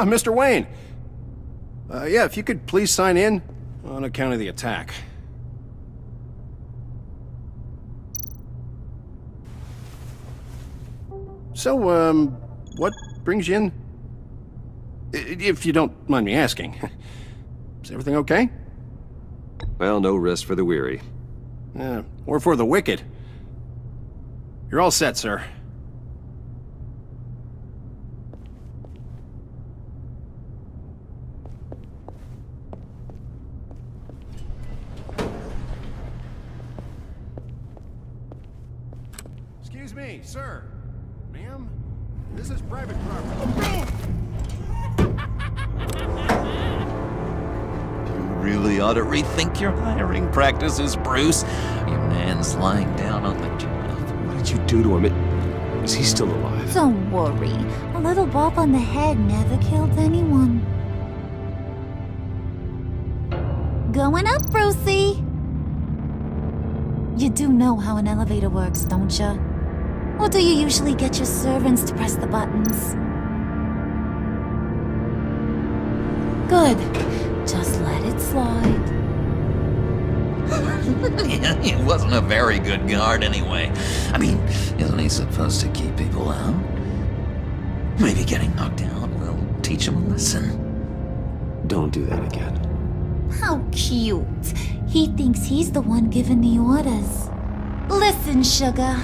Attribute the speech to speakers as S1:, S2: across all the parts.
S1: Mr. Wayne. Yeah, if you could please sign in on account of the attack. So, what brings you in? If you don't mind me asking. Is everything okay?
S2: Well, no rest for the weary.
S1: Or for the wicked. You're all set, sir. Excuse me, sir. Ma'am? This is private property.
S3: You really ought to rethink your hiring practices, Bruce. Your man's lying down on the job.
S2: What did you do to him? Is he still alive?
S4: Don't worry. A little bump on the head never killed anyone. Going up, Brucey! You do know how an elevator works, don't you? Or do you usually get your servants to press the buttons? Good. Just let it slide.
S3: Yeah, he wasn't a very good guard anyway. I mean, isn't he supposed to keep people out? Maybe getting knocked out will teach him a lesson.
S2: Don't do that again.
S4: How cute. He thinks he's the one giving the orders. Listen, sugar.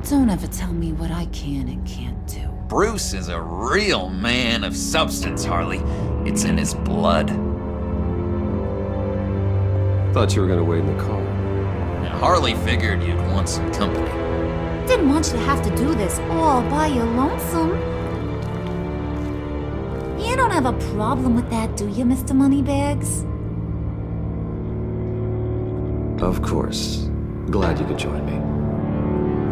S4: Don't ever tell me what I can and can't do.
S3: Bruce is a real man of substance, Harley. It's in his blood.
S2: Thought you were gonna wait in the car.
S3: Now, Harley figured you'd want some company.
S4: Didn't want you to have to do this all by your lonesome. You don't have a problem with that, do you, Mr. Moneybags?
S2: Of course. Glad you could join me.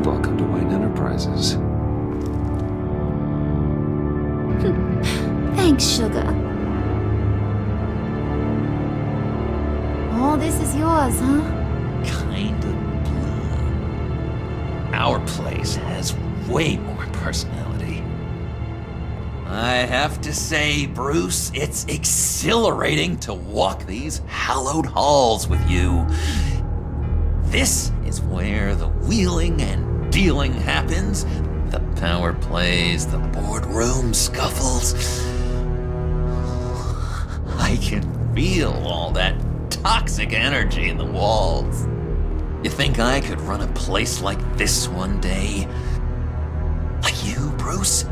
S2: Welcome to White Enterprises.
S4: Thanks, sugar. All this is yours, huh?
S3: Kind of blue. Our place has way more personality. I have to say, Bruce, it's exhilarating to walk these hallowed halls with you. This is where the wheeling and dealing happens. The power plays, the boardroom scuffles. I can feel all that toxic energy in the walls. You think I could run a place like this one day? Like you, Bruce?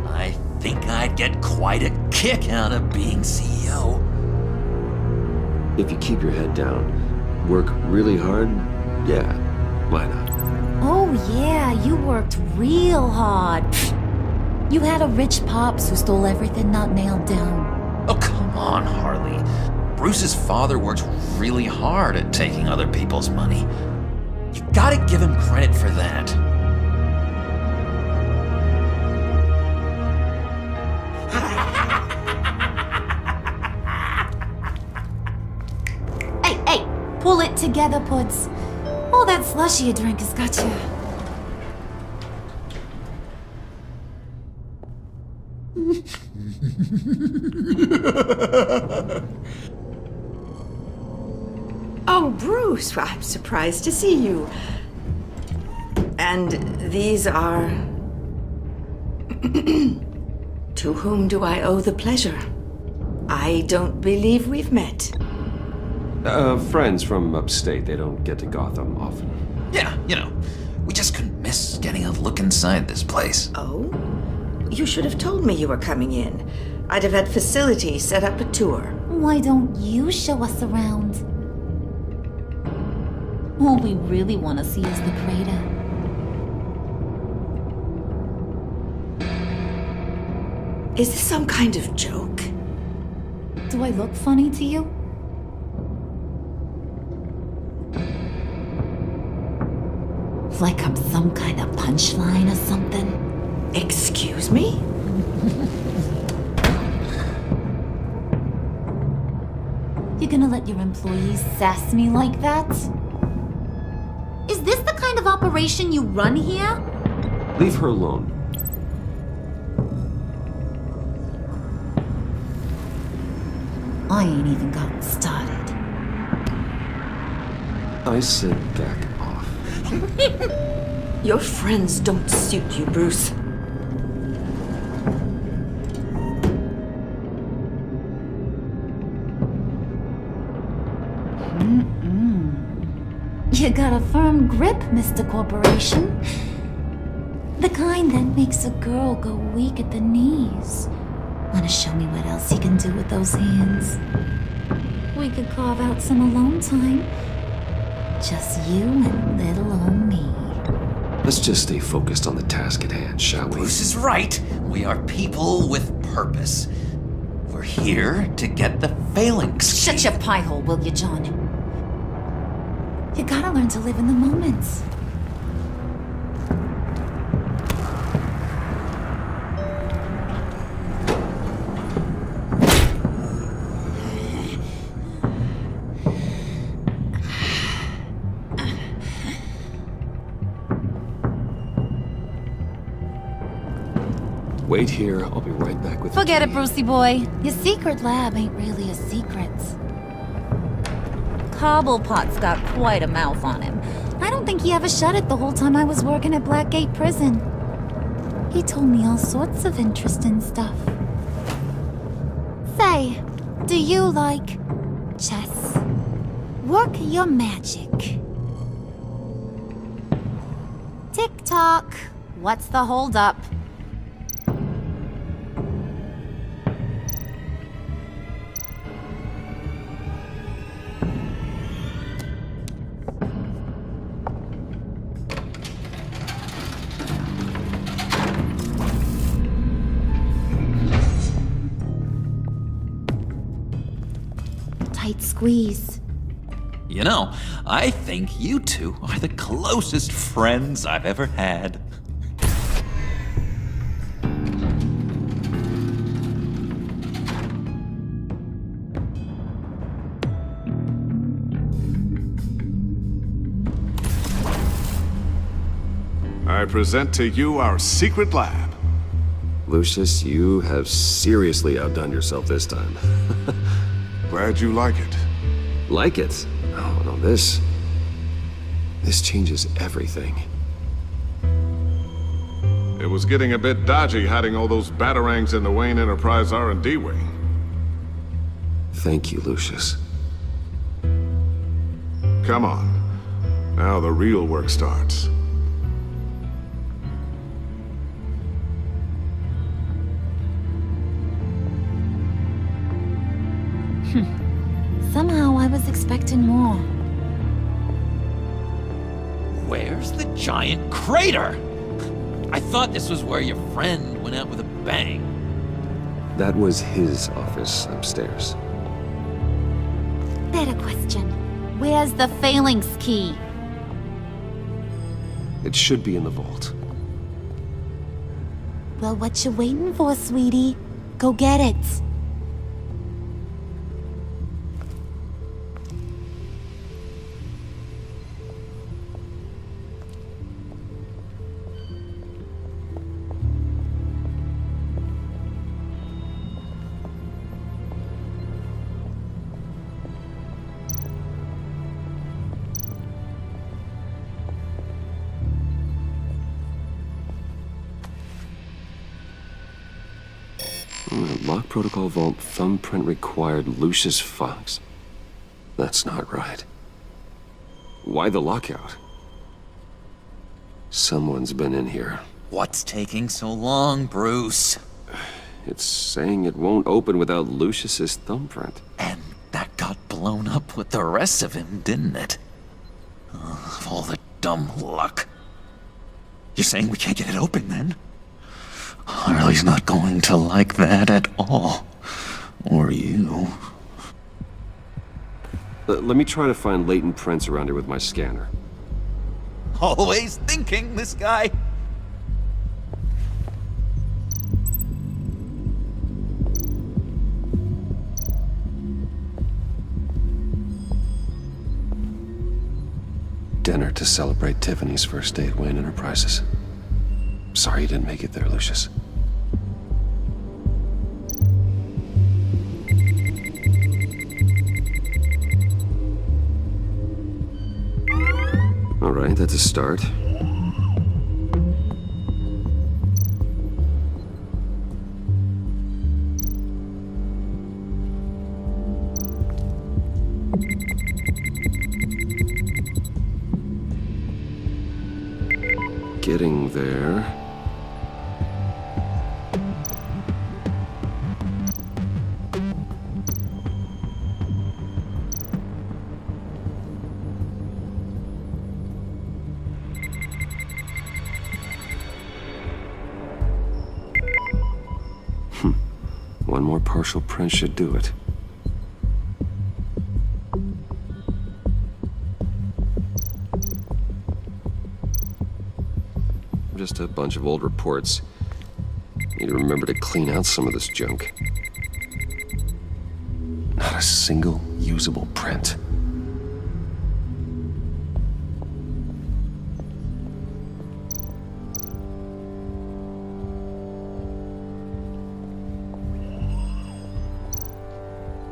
S3: I think I'd get quite a kick out of being CEO.
S2: If you keep your head down, work really hard, yeah, why not?
S4: Oh yeah, you worked real hard. You had a rich pops who stole everything not nailed down.
S3: Oh, come on, Harley. Bruce's father worked really hard at taking other people's money. You gotta give him credit for that.
S4: Hey, pull it together, Puds. All that slushy you drink has got you.
S5: Oh, Bruce, I'm surprised to see you. And these are... To whom do I owe the pleasure? I don't believe we've met.
S2: Friends from upstate. They don't get to Gotham often.
S3: Yeah, we just couldn't miss getting a look inside this place.
S5: Oh? You should have told me you were coming in. I'd have had facilities set up a tour.
S4: Why don't you show us around? All we really want to see is the crater.
S5: Is this some kind of joke?
S4: Do I look funny to you? Like I'm some kind of punchline or something?
S5: Excuse me?
S4: You gonna let your employees sass me like that? Is this the kind of operation you run here?
S2: Leave her alone.
S4: I ain't even gotten started.
S2: I said back off.
S5: Your friends don't suit you, Bruce.
S4: You got a firm grip, Mr. Corporation. The kind that makes a girl go weak at the knees. Wanna show me what else you can do with those hands? We could carve out some alone time. Just you and little old me.
S2: Let's just stay focused on the task at hand, shall we?
S3: Bruce is right. We are people with purpose. We're here to get the phalanx.
S4: Shut your pie hole, will you, John? You gotta learn to live in the moment.
S2: Wait here, I'll be right back with
S4: Forget
S2: the
S4: it,
S2: key.
S4: Brucey boy. Your secret lab ain't really a secret. Cobblepot's got quite a mouth on him. I don't think he ever shut it the whole time I was working at Blackgate Prison. He told me all sorts of interesting stuff. Say, do you like chess? Work your magic. Tick-tock. What's the holdup? Tight squeeze.
S3: You know, I think you two are the closest friends I've ever had.
S6: I present to you our secret lab.
S2: Lucius, you have seriously outdone yourself this time.
S6: Glad you like it.
S2: Like it? Oh, no, this changes everything.
S6: It was getting a bit dodgy hiding all those batarangs in the Wayne Enterprise R&D wing.
S2: Thank you, Lucius.
S6: Come on. Now the real work starts.
S4: Somehow I was expecting more.
S3: Where's the giant crater? I thought this was where your friend went out with a bang.
S2: That was his office upstairs.
S4: Better question. Where's the phalanx key?
S2: It should be in the vault.
S4: Well, what you waiting for, sweetie? Go get it.
S2: Lock protocol vault thumbprint required Lucius Fox. That's not right. Why the lockout? Someone's been in here.
S3: What's taking so long, Bruce?
S2: It's saying it won't open without Lucius's thumbprint.
S3: And that got blown up with the rest of him, didn't it? Of all the dumb luck. You're saying we can't get it open, then? Harley's not going to like that at all. Or you.
S2: Let me try to find latent prints around here with my scanner.
S3: Always thinking, this guy.
S2: Dinner to celebrate Tiffany's first day at Wayne Enterprises. Sorry you didn't make it there, Lucius. right, that's a start. Getting there. One more partial print should do it. Just a bunch of old reports. Need to remember to clean out some of this junk. Not a single usable print.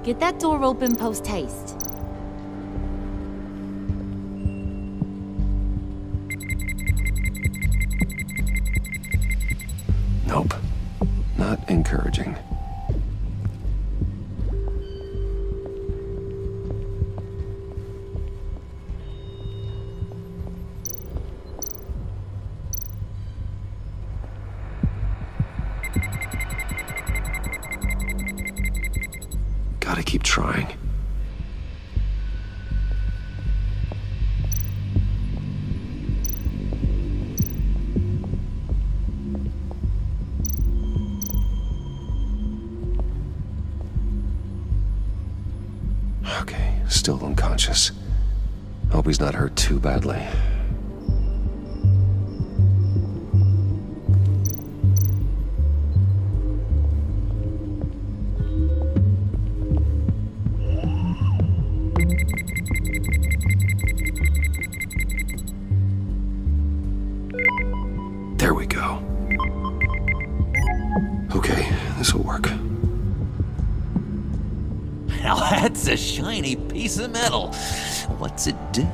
S4: Get that door open post haste.
S2: Nope. Not encouraging. Gotta keep trying. Okay, still unconscious. Hope he's not hurt too badly. There we go. Okay, this'll work.
S3: Now that's a shiny piece of metal. What's it do?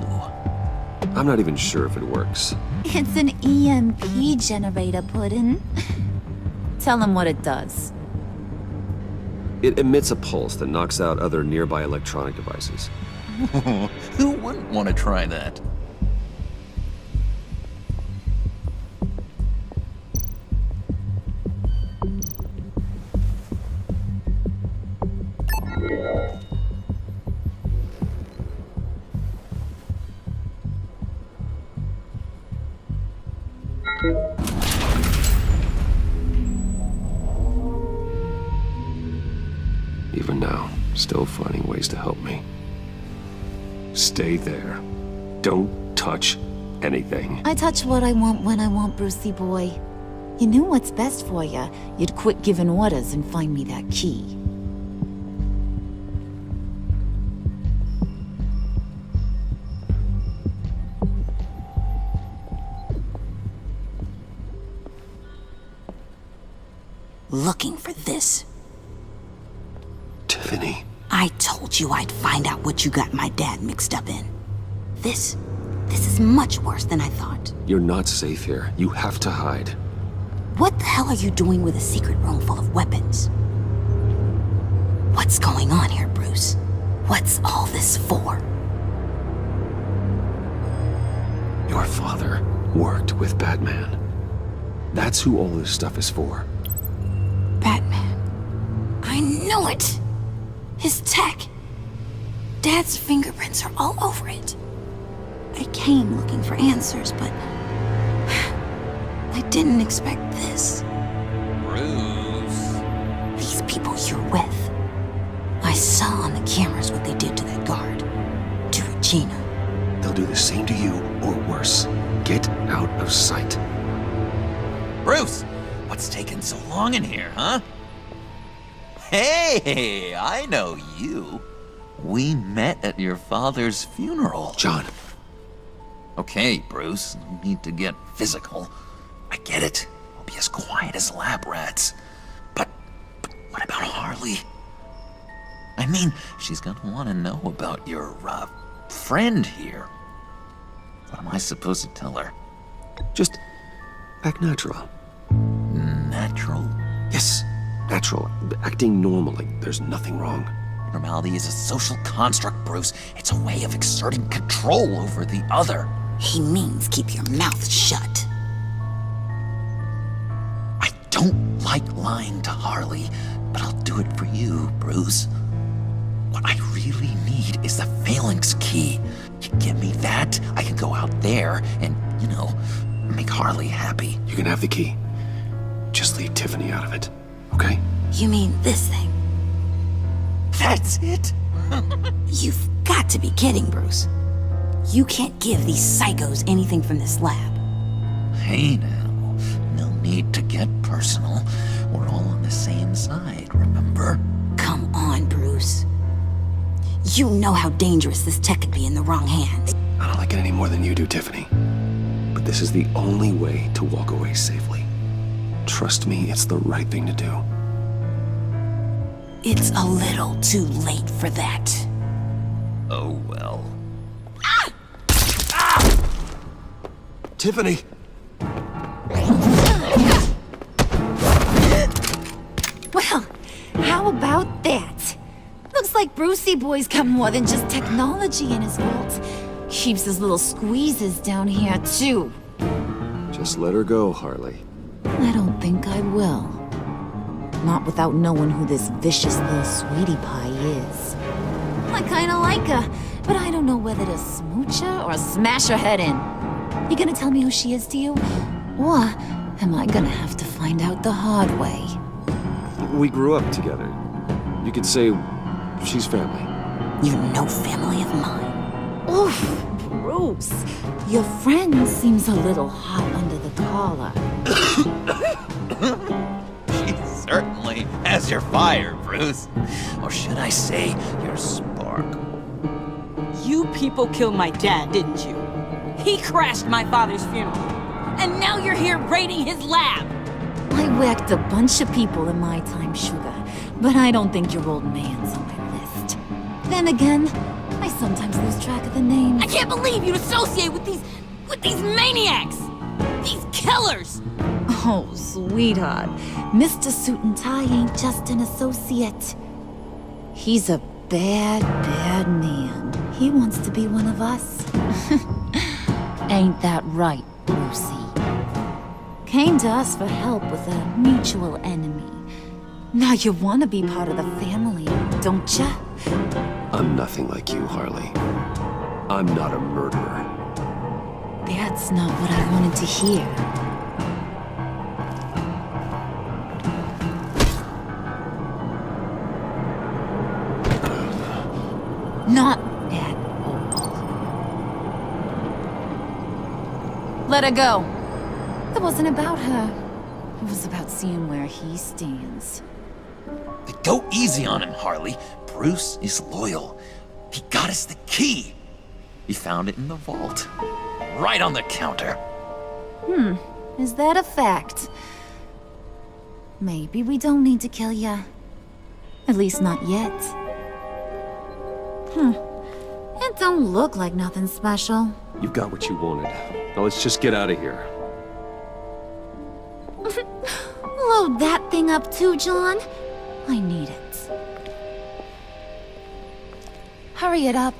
S2: I'm not even sure if it works.
S4: It's an EMP generator, Puddin'. Tell him what it does.
S2: It emits a pulse that knocks out other nearby electronic devices.
S3: Who wouldn't want to try that?
S2: Even now, still finding ways to help me. Stay there. Don't touch anything.
S4: I touch what I want when I want, Brucey boy. You knew what's best for you. You'd quit giving orders and find me that key.
S7: Looking for this.
S2: Tiffany.
S7: I told you I'd find out what you got my dad mixed up in. This is much worse than I thought.
S2: You're not safe here. You have to hide.
S7: What the hell are you doing with a secret room full of weapons? What's going on here, Bruce? What's all this for?
S2: Your father worked with Batman. That's who all this stuff is for.
S7: Batman. I knew it! His tech. Dad's fingerprints are all over it. I came looking for answers, but I didn't expect this.
S3: Bruce.
S7: These people you're with. I saw on the cameras what they did to that guard. To Regina.
S2: They'll do the same to you, or worse. Get out of sight.
S3: Bruce, what's taking so long in here, huh? Hey, I know you. We met at your father's funeral.
S2: John.
S3: Okay, Bruce, no need to get physical. I get it. We'll be as quiet as lab rats. But what about Harley? I mean, she's gonna want to know about your, friend here. What am I supposed to tell her?
S2: Just act natural.
S3: Natural?
S2: Yes, natural. Acting normally. There's nothing wrong.
S3: Normality is a social construct, Bruce. It's a way of exerting control over the other.
S7: He means keep your mouth shut.
S3: I don't like lying to Harley, but I'll do it for you, Bruce. What I really need is the Phalanx key. You give me that, I can go out there and, make Harley happy.
S2: You can have the key. Just leave Tiffany out of it, okay?
S7: You mean this thing?
S3: That's it?
S7: You've got to be kidding, Bruce. You can't give these psychos anything from this lab.
S3: Hey now, no need to get personal. We're all on the same side, remember?
S7: Come on, Bruce. You know how dangerous this tech could be in the wrong hands.
S2: I don't like it any more than you do, Tiffany. But this is the only way to walk away safely. Trust me, it's the right thing to do.
S7: It's a little too late for that.
S3: Oh well.
S2: Tiffany!
S4: Well, how about that? Looks like Brucey Boy's got more than just technology in his vault. Keeps his little squeezes down here, too.
S2: Just let her go, Harley.
S4: I don't think I will. Not without knowing who this vicious little sweetie pie is. I kinda like her, but I don't know whether to smooch her or smash her head in. You gonna tell me who she is to you? Or am I gonna have to find out the hard way?
S2: We grew up together. You could say she's family.
S7: You know family of mine.
S4: Oof, Bruce. Your friend seems a little hot under the collar.
S3: She certainly has your fire, Bruce. Or should I say, your spark.
S8: You people killed my dad, didn't you? He crashed my father's funeral. And now you're here raiding his lab.
S4: I whacked a bunch of people in my time, Sugar, but I don't think your old man's on my list. Then again, I sometimes lose track of the names.
S8: I can't believe you'd associate with these maniacs! These killers!
S4: Oh, sweetheart, Mr. Suit and Tie ain't just an associate. He's a bad, bad man. He wants to be one of us. Ain't that right, Brucey? Came to us for help with a mutual enemy. Now you want to be part of the family, don't ya?
S2: I'm nothing like you, Harley. I'm not a murderer.
S4: That's not what I wanted to hear. Not at all. Let her go. It wasn't about her. It was about seeing where he stands.
S3: Go easy on him, Harley. Bruce is loyal. He got us the key. He found it in the vault. Right on the counter.
S4: Is that a fact? Maybe we don't need to kill ya. At least not yet. It don't look like nothing special.
S2: You've got what you wanted. Now let's just get out of here.
S4: Load that thing up too, John. I need it. Hurry it up.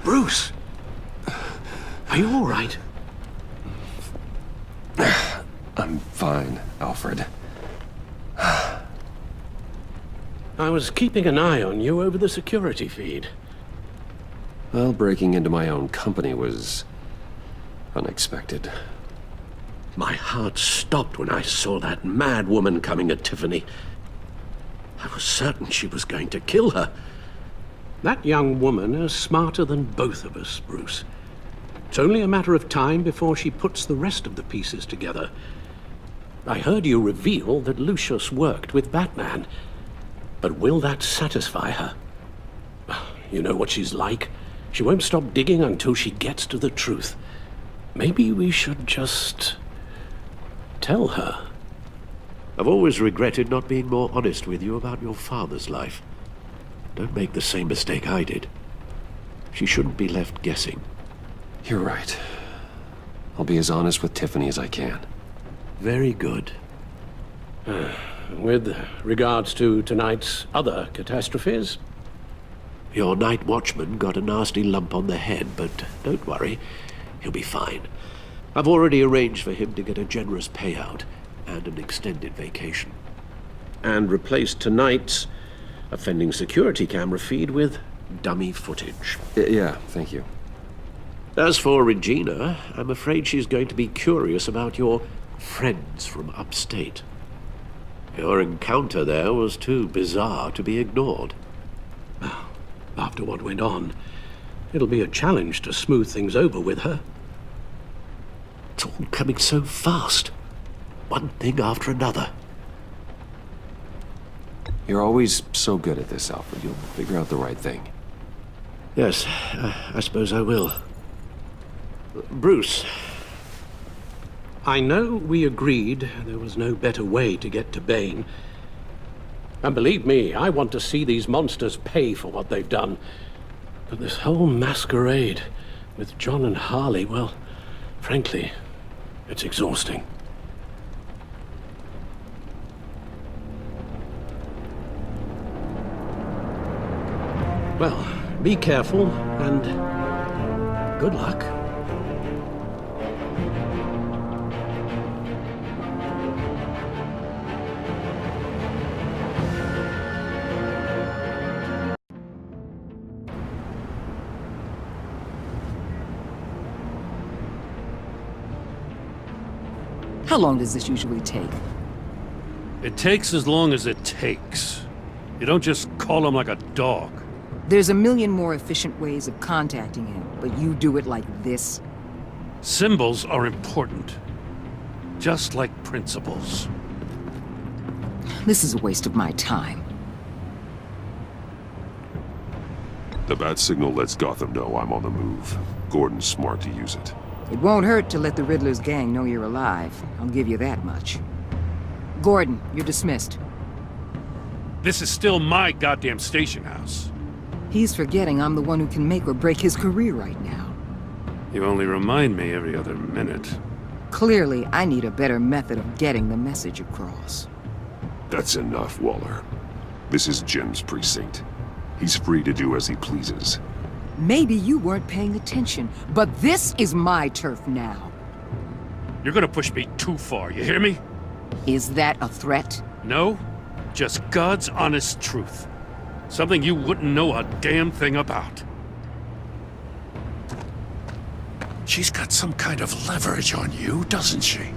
S1: Bruce! Are you all right?
S2: I'm fine, Alfred.
S1: I was keeping an eye on you over the security feed.
S2: Well, breaking into my own company was unexpected.
S1: My heart stopped when I saw that mad woman coming at Tiffany. I was certain she was going to kill her. That young woman is smarter than both of us, Bruce. It's only a matter of time before she puts the rest of the pieces together. I heard you reveal that Lucius worked with Batman. But will that satisfy her? You know what she's like? She won't stop digging until she gets to the truth. Maybe we should just tell her. I've always regretted not being more honest with you about your father's life. Don't make the same mistake I did. She shouldn't be left guessing.
S2: You're right. I'll be as honest with Tiffany as I can.
S1: Very good. With regards to tonight's other catastrophes? Your night watchman got a nasty lump on the head, but don't worry, he'll be fine. I've already arranged for him to get a generous payout and an extended vacation. And replaced tonight's offending security camera feed with dummy footage.
S2: Yeah, thank you.
S1: As for Regina, I'm afraid she's going to be curious about your friends from upstate. Your encounter there was too bizarre to be ignored. Well, after what went on, it'll be a challenge to smooth things over with her. It's all coming so fast. One thing after another.
S2: You're always so good at this, Alfred. You'll figure out the right thing.
S1: Yes, I suppose I will. Bruce, I know we agreed there was no better way to get to Bane. And believe me, I want to see these monsters pay for what they've done. But this whole masquerade with John and Harley, well, frankly, it's exhausting. Well, be careful and good luck.
S9: How long does this usually take?
S10: It takes as long as it takes. You don't just call him like a dog.
S9: There's a million more efficient ways of contacting him, but you do it like this?
S10: Symbols are important. Just like principles.
S9: This is a waste of my time.
S11: The bat signal lets Gotham know I'm on the move. Gordon's smart to use it.
S9: It won't hurt to let the Riddler's gang know you're alive. I'll give you that much. Gordon, you're dismissed.
S10: This is still my goddamn station house.
S9: He's forgetting I'm the one who can make or break his career right now.
S10: You only remind me every other minute.
S9: Clearly, I need a better method of getting the message across.
S11: That's enough, Waller. This is Jim's precinct. He's free to do as he pleases.
S9: Maybe you weren't paying attention, but this is my turf now.
S10: You're gonna push me too far, you hear me?
S9: Is that a threat?
S10: No, just God's honest truth. Something you wouldn't know a damn thing about.
S12: She's got some kind of leverage on you, doesn't she?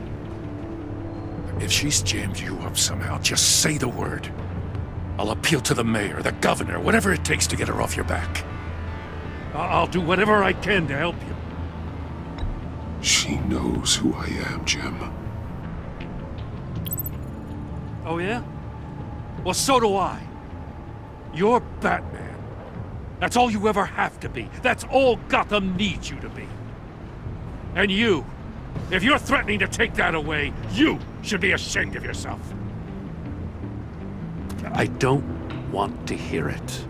S12: If she's jammed you up somehow, just say the word. I'll appeal to the mayor, the governor, whatever it takes to get her off your back.
S10: I'll do whatever I can to help you.
S11: She knows who I am, Jim.
S10: Oh yeah? Well, so do I. You're Batman. That's all you ever have to be. That's all Gotham needs you to be. And you, if you're threatening to take that away, you should be ashamed of yourself. I don't want to hear it.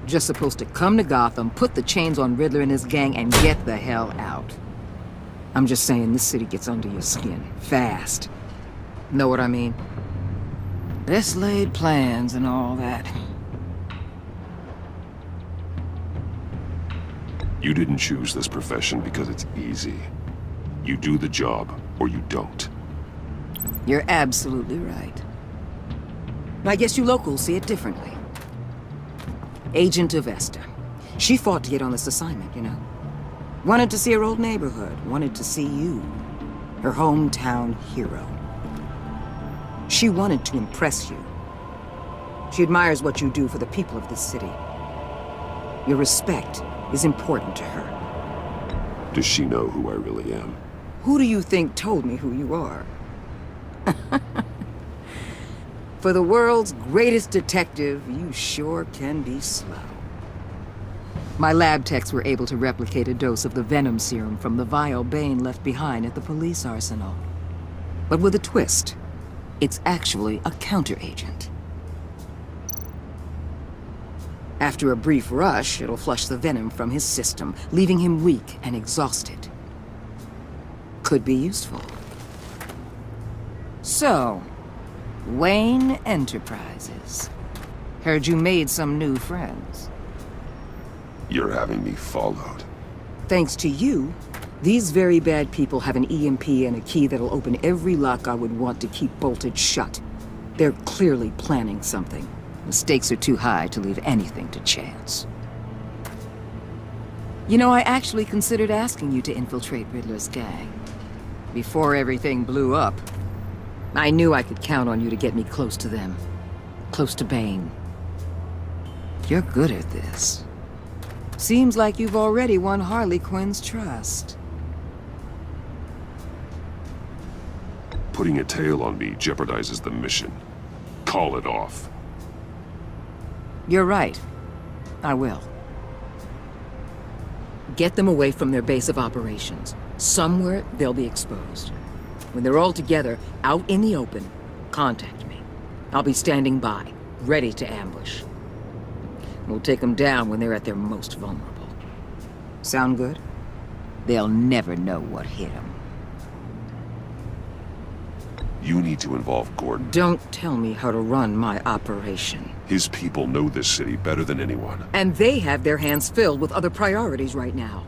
S9: Just supposed to come to Gotham, put the chains on Riddler and his gang, and get the hell out. I'm just saying, this city gets under your skin. Fast. Know what I mean? Best laid plans and all that.
S11: You didn't choose this profession because it's easy. You do the job, or you don't.
S9: You're absolutely right. I guess you locals see it differently. Agent Avesta. She fought to get on this assignment, you know. Wanted to see her old neighborhood. Wanted to see you. Her hometown hero. She wanted to impress you. She admires what you do for the people of this city. Your respect is important to her.
S11: Does she know who I really am?
S9: Who do you think told me who you are? For the world's greatest detective, you sure can be slow. My lab techs were able to replicate a dose of the venom serum from the vial Bane left behind at the police arsenal. But with a twist. It's actually a counteragent. After a brief rush, it'll flush the venom from his system, leaving him weak and exhausted. Could be useful. So, Wayne Enterprises. Heard you made some new friends.
S11: You're having me followed.
S9: Thanks to you, these very bad people have an EMP and a key that'll open every lock I would want to keep bolted shut. They're clearly planning something. The stakes are too high to leave anything to chance. You know, I actually considered asking you to infiltrate Riddler's gang. Before everything blew up, I knew I could count on you to get me close to them. Close to Bane. You're good at this. Seems like you've already won Harley Quinn's trust.
S11: Putting a tail on me jeopardizes the mission. Call it off.
S9: You're right. I will. Get them away from their base of operations. Somewhere they'll be exposed. When they're all together, out in the open, contact me. I'll be standing by, ready to ambush. We'll take them down when they're at their most vulnerable. Sound good? They'll never know what hit them.
S11: You need to involve Gordon.
S9: Don't tell me how to run my operation.
S11: His people know this city better than anyone.
S9: And they have their hands filled with other priorities right now.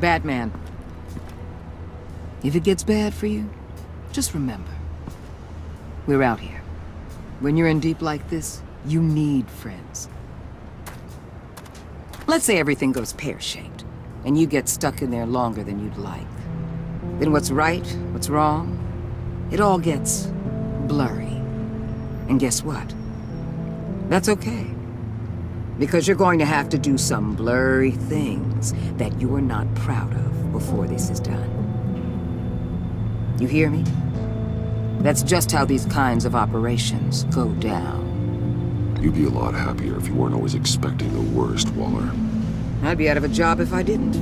S9: Batman. If it gets bad for you, just remember. We're out here. When you're in deep like this, you need friends. Let's say everything goes pear-shaped, and you get stuck in there longer than you'd like. Then what's right, what's wrong, it all gets blurry. And guess what? That's okay. Because you're going to have to do some blurry things that you're not proud of before this is done. You hear me? That's just how these kinds of operations go down.
S11: You'd be a lot happier if you weren't always expecting the worst, Waller.
S9: I'd be out of a job if I didn't.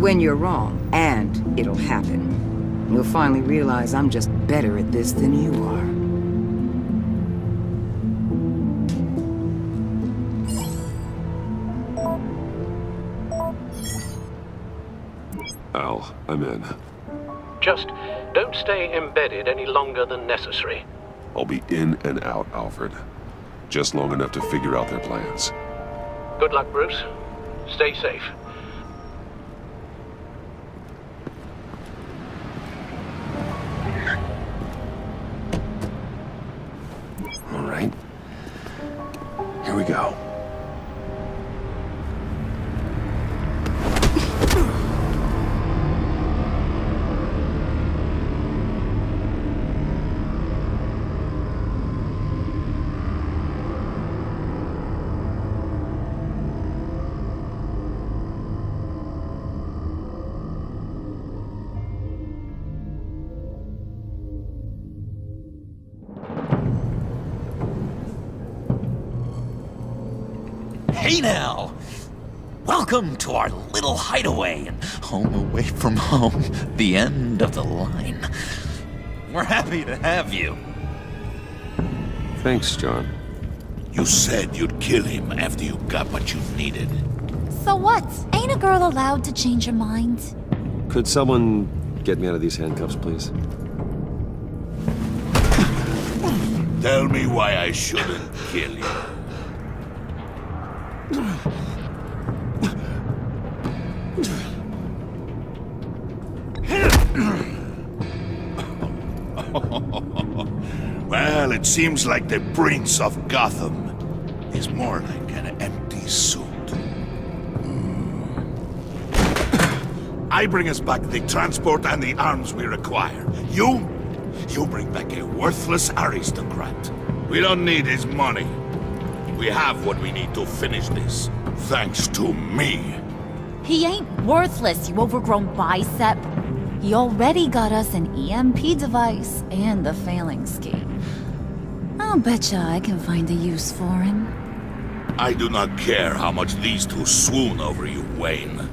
S9: When you're wrong, and it'll happen, you'll finally realize I'm just better at this than you are.
S11: Al, I'm in.
S1: Just don't stay embedded any longer than necessary.
S11: I'll be in and out, Alfred. Just long enough to figure out their plans.
S1: Good luck, Bruce. Stay safe.
S2: All right. Here we go.
S3: Hey now! Welcome to our little hideaway and home away from home, the end of the line. We're happy to have you.
S2: Thanks, John.
S12: You said you'd kill him after you got what you needed.
S4: So what? Ain't a girl allowed to change her mind?
S2: Could someone get me out of these handcuffs, please?
S12: Tell me why I shouldn't kill you. Well, it seems like the Prince of Gotham is more like an empty suit. I bring us back the transport and the arms we require. You bring back a worthless aristocrat. We don't need his money. We have what we need to finish this, thanks to me.
S4: He ain't worthless, you overgrown bicep. He already got us an EMP device and the Phalanx scheme. I'll betcha I can find a use for him.
S13: I do not care how much these two swoon over you, Wayne.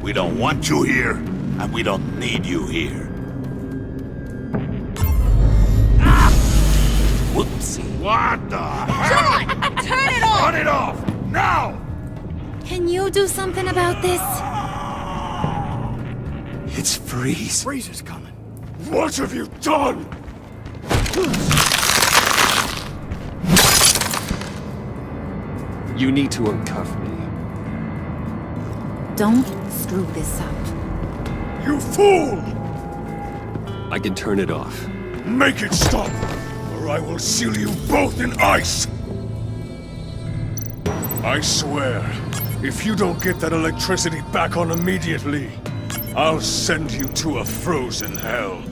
S13: We don't want you here, and we don't need you here. Ah! Whoopsie. What the hell?
S8: John! Turn it off!
S13: Turn it off! Now!
S4: Can you do something about this?
S2: It's Freeze.
S12: Freeze is coming.
S11: What have you done?
S2: You need to uncuff me.
S4: Don't screw this up.
S11: You fool!
S2: I can turn it off.
S11: Make it stop, or I will seal you both in ice! I swear, if you don't get that electricity back on immediately, I'll send you to a frozen hell.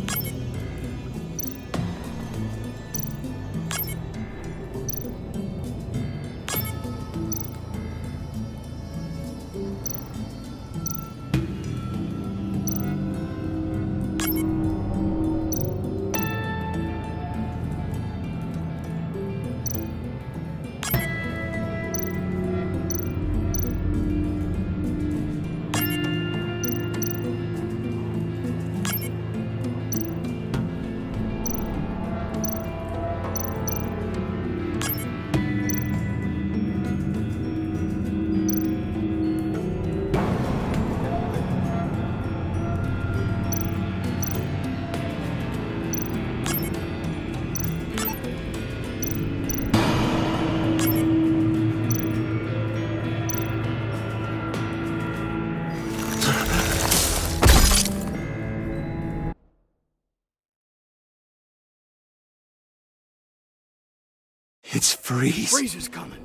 S2: It's Freeze.
S12: Freeze is coming.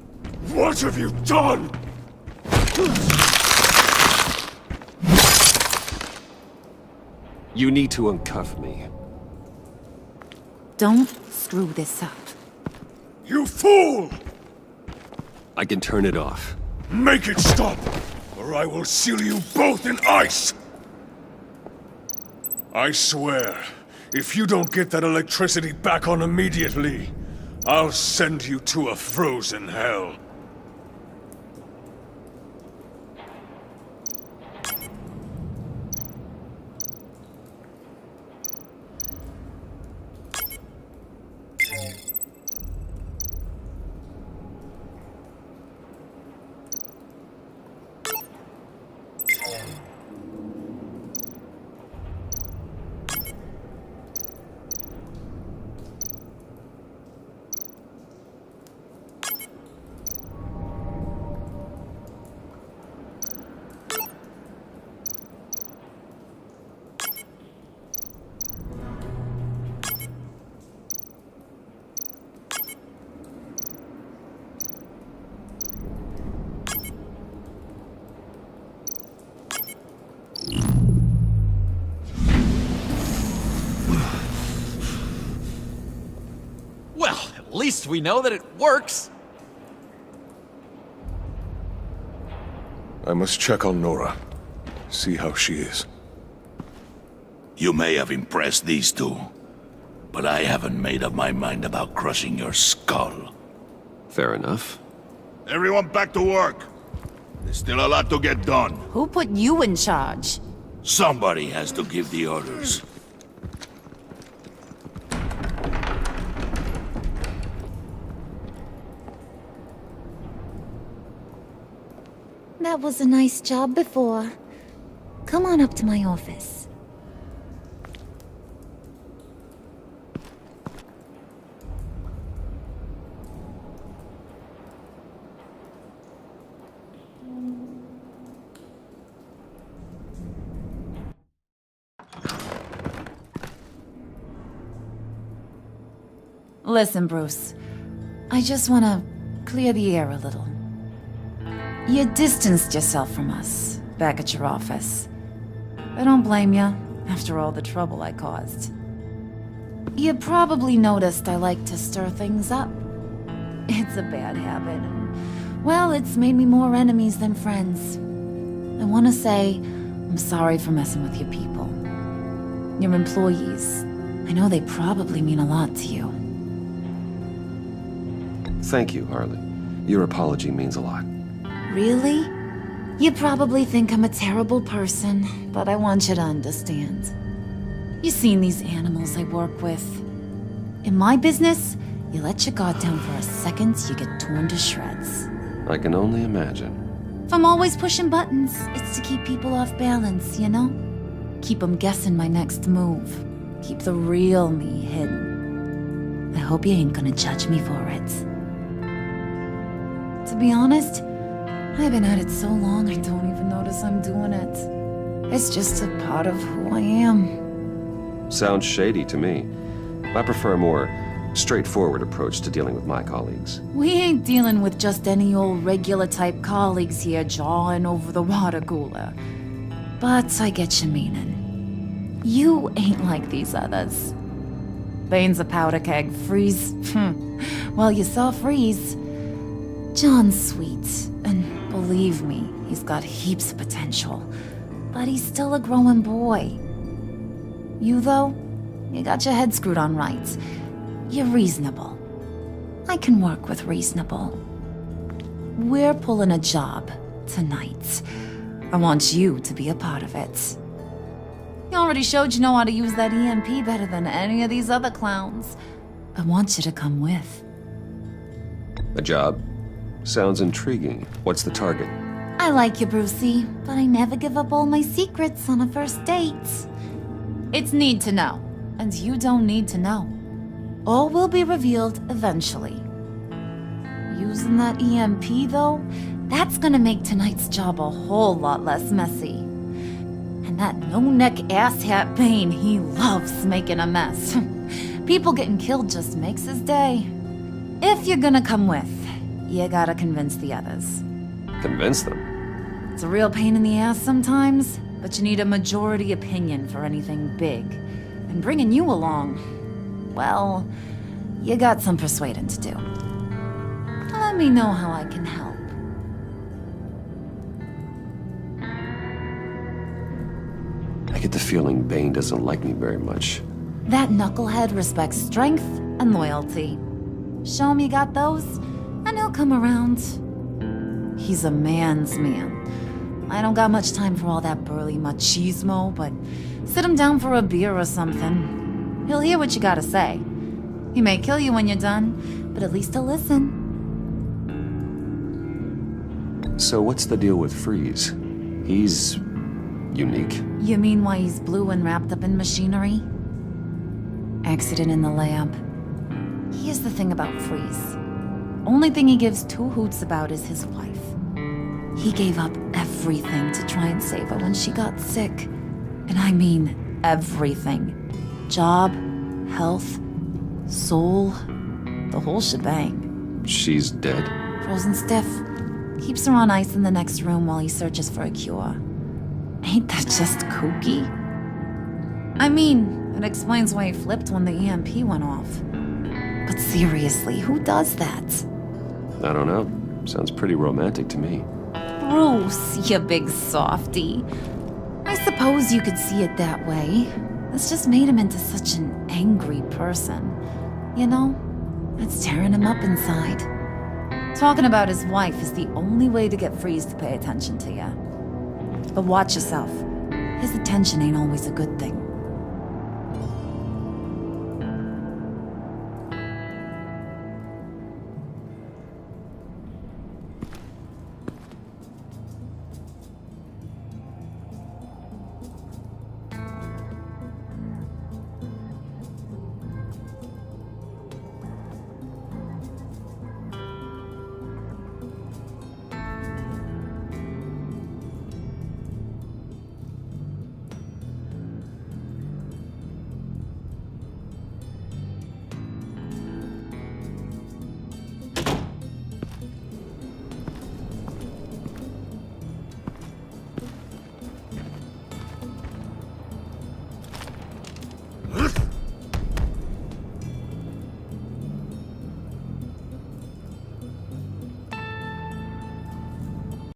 S11: What have you done?
S2: You need to uncuff me.
S4: Don't screw this up.
S11: You fool!
S2: I can turn it off.
S11: Make it stop, or I will seal you both in ice! I swear, if you don't get that electricity back on immediately, I'll send you to a frozen hell.
S3: Well, at least we know that it works.
S11: I must check on Nora. See how she is.
S13: You may have impressed these two, but I haven't made up my mind about crushing your skull.
S2: Fair enough.
S13: Everyone back to work. There's still a lot to get done.
S8: Who put you in charge?
S13: Somebody has to give the orders.
S4: That was a nice job before. Come on up to my office. Listen, Bruce. I just want to clear the air a little. You distanced yourself from us, back at your office. I don't blame you, after all the trouble I caused. You probably noticed I like to stir things up. It's a bad habit, and, well, it's made me more enemies than friends. I want to say, I'm sorry for messing with your people. your employees. I know they probably mean a lot to you.
S2: Thank you, Harley. Your apology means a lot.
S4: Really? You probably think I'm a terrible person, but I want you to understand. You've seen these animals I work with. In my business, you let your guard down for a second, you get torn to shreds.
S2: I can only imagine.
S4: If I'm always pushing buttons, it's to keep people off balance, you know? Keep them guessing my next move. Keep the real me hidden. I hope you ain't gonna judge me for it. To be honest, I've been at it so long I don't even notice I'm doing it. It's just a part of who I am.
S2: Sounds shady to me. I prefer a more straightforward approach to dealing with my colleagues.
S4: We ain't dealing with just any old regular type colleagues here jawing over the water cooler. But I get your meaning. You ain't like these others. Bane's a powder keg. Freeze. Well, you saw Freeze. John's sweet, and believe me, he's got heaps of potential. But he's still a growing boy. You, though, you got your head screwed on right. You're reasonable. I can work with reasonable. We're pulling a job tonight. I want you to be a part of it. You already showed you know how to use that EMP better than any of these other clowns. I want you to come with.
S2: A job? Sounds intriguing. What's the target?
S4: I like you, Brucey, but I never give up all my secrets on a first date. It's need to know, and you don't need to know. All will be revealed eventually. Using that EMP, though, that's gonna make tonight's job a whole lot less messy. And that no-neck asshat Bane, he loves making a mess. People getting killed just makes his day. If you're gonna come with, you gotta convince the others.
S2: Convince them?
S4: It's a real pain in the ass sometimes, but you need a majority opinion for anything big. And bringing you along, well, you got some persuading to do. Let me know how I can help.
S2: I get the feeling Bane doesn't like me very much.
S4: That knucklehead respects strength and loyalty. Show him you got those, and he'll come around. He's a man's man. I don't got much time for all that burly machismo, but sit him down for a beer or something. He'll hear what you gotta say. He may kill you when you're done, but at least he'll listen.
S2: So what's the deal with Freeze? He's unique.
S4: You mean why he's blue and wrapped up in machinery? Accident in the lab. Here's the thing about Freeze. Only thing he gives two hoots about is his wife. He gave up everything to try and save her when she got sick. And I mean everything. Job, health, soul, the whole shebang.
S2: She's dead?
S4: Frozen stiff. Keeps her on ice in the next room while he searches for a cure. Ain't that just kooky? I mean, it explains why he flipped when the EMP went off. But seriously, who does that?
S2: I don't know. Sounds pretty romantic to me.
S4: Bruce, you big softy. I suppose you could see it that way. It's just made him into such an angry person. You know, it's tearing him up inside. Talking about his wife is the only way to get Freeze to pay attention to you. But watch yourself. His attention ain't always a good thing.